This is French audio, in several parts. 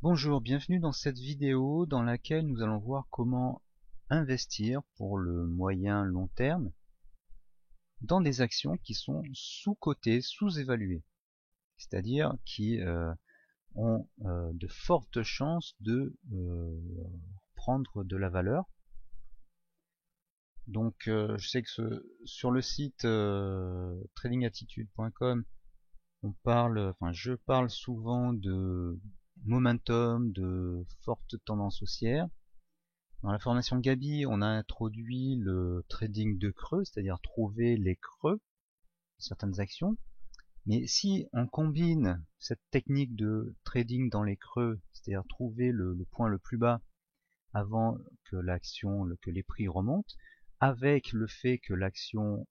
Bonjour, bienvenue dans cette vidéo dans laquelle nous allons voir comment investir pour le moyen long terme dans des actions qui sont sous-cotées, sous-évaluées, c'est-à-dire qui ont de fortes chances de prendre de la valeur. Donc je sais que sur le site tradingattitude.com je parle souvent de momentum, de fortes tendances haussières. Dans la formation Gabi, on a introduit le trading de creux, c'est-à-dire trouver les creux de certaines actions. Mais si on combine cette technique de trading dans les creux, c'est-à-dire trouver le point le plus bas avant que que les prix remontent, avec le fait que l'action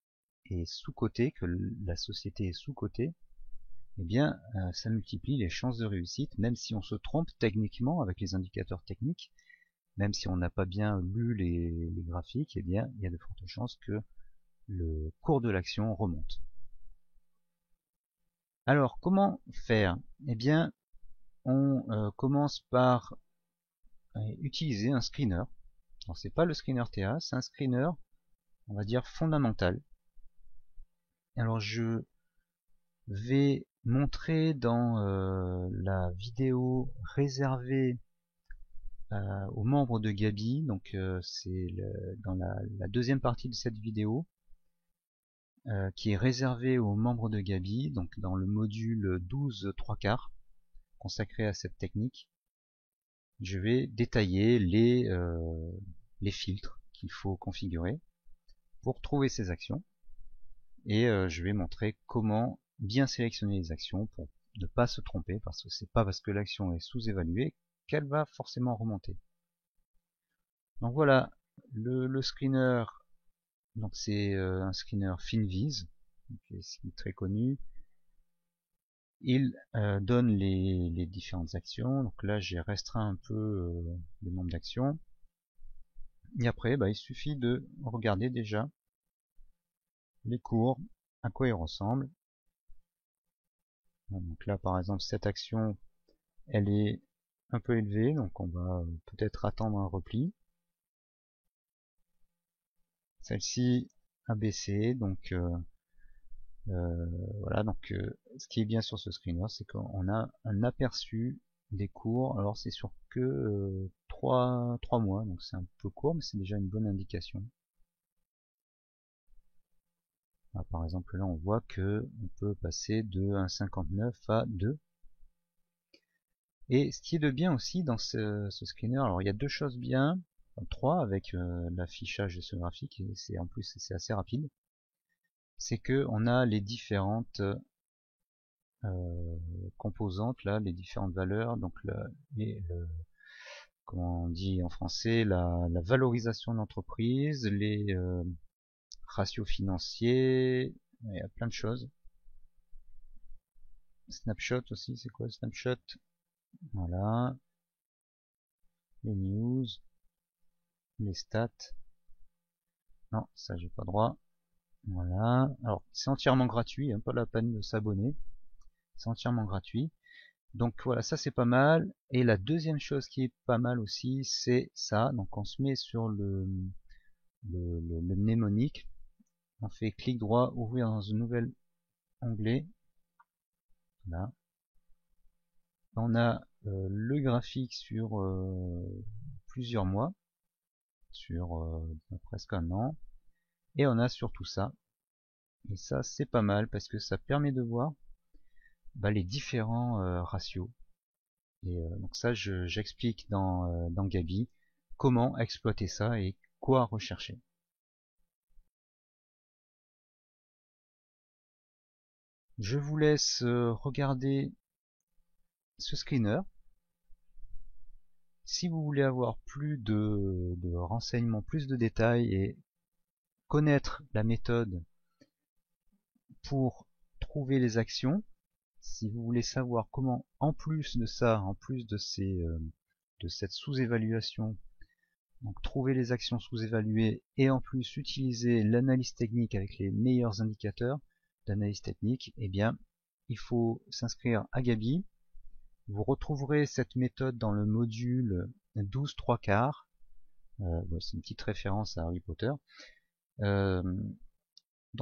est sous-cotée, que la société est sous-cotée, eh bien, ça multiplie les chances de réussite, même si on se trompe techniquement avec les indicateurs techniques, même si on n'a pas bien lu les graphiques, eh bien, il y a de fortes chances que le cours de l'action remonte. Alors, comment faire? Eh bien, on commence par utiliser un screener. Alors, c'est pas le screener TA, c'est un screener, on va dire, fondamental. Alors, je vais montrer dans la vidéo réservée aux membres de Gabi, donc c'est dans la deuxième partie de cette vidéo, qui est réservée aux membres de Gabi, donc dans le module 12 3/4 consacré à cette technique. Je vais détailler les filtres qu'il faut configurer pour trouver ces actions, et je vais montrer comment bien sélectionner les actions pour ne pas se tromper, parce que c'est pas parce que l'action est sous-évaluée qu'elle va forcément remonter. Donc voilà, le screener, donc c'est un screener Finviz, qui est très connu. Il donne les différentes actions. Donc là, j'ai restreint un peu le nombre d'actions. Et après, il suffit de regarder déjà les cours, à quoi ils ressemblent. Donc là, par exemple, cette action, elle est un peu élevée, donc on va peut-être attendre un repli. Celle-ci a baissé, donc voilà. Donc ce qui est bien sur ce screener, c'est qu'on a un aperçu des cours. Alors c'est sur que 3 mois, donc c'est un peu court, mais c'est déjà une bonne indication. Là, par exemple, là on voit que on peut passer de 1,59 à 2. Et ce qui est de bien aussi dans ce screener, alors il y a deux choses bien, enfin, trois, avec l'affichage de ce graphique, et c'est en plus c'est assez rapide. C'est que on a les différentes composantes là, les différentes valeurs, donc comment on dit en français, la valorisation de l'entreprise, les ratios financiers, il y a plein de choses. Snapshot aussi, c'est quoi le snapshot? Voilà. Les news, les stats. Non, ça j'ai pas droit. Voilà. Alors c'est entièrement gratuit, hein, pas la peine de s'abonner. C'est entièrement gratuit. Donc voilà, ça c'est pas mal. Et la deuxième chose qui est pas mal aussi, c'est ça. Donc on se met sur le mnémonique. On fait clic droit, ouvrir dans un nouvel onglet. Là. On a le graphique sur plusieurs mois, sur presque un an. Et on a surtout ça. Et ça c'est pas mal parce que ça permet de voir les différents ratios. Et donc ça, j'explique dans Gabi comment exploiter ça et quoi rechercher. Je vous laisse regarder ce screener. Si vous voulez avoir plus de renseignements, plus de détails et connaître la méthode pour trouver les actions, si vous voulez savoir comment, en plus de ça, en plus de cette sous-évaluation, donc trouver les actions sous-évaluées et en plus utiliser l'analyse technique avec les meilleurs indicateurs d'analyse technique, eh bien il faut s'inscrire à Gabi. Vous retrouverez cette méthode dans le module 12 3/4. C'est une petite référence à Harry Potter. Dans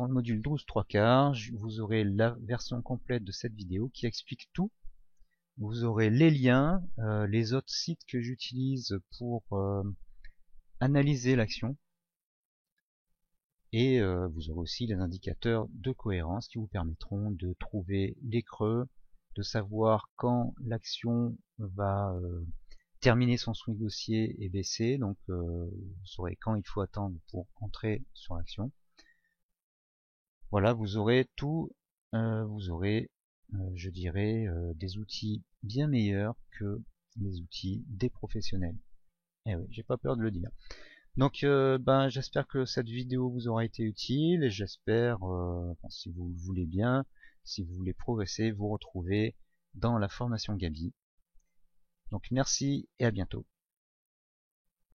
le module 12 3/4, vous aurez la version complète de cette vidéo qui explique tout. Vous aurez les liens, les autres sites que j'utilise pour analyser l'action. Et vous aurez aussi les indicateurs de cohérence qui vous permettront de trouver les creux, de savoir quand l'action va terminer son swing haussier et baisser, donc vous saurez quand il faut attendre pour entrer sur l'action. Voilà, vous aurez tout, je dirais, des outils bien meilleurs que les outils des professionnels. Et oui, j'ai pas peur de le dire. Donc j'espère que cette vidéo vous aura été utile et j'espère, si vous le voulez bien, si vous voulez progresser, vous retrouver dans la formation Gabi. Donc merci et à bientôt.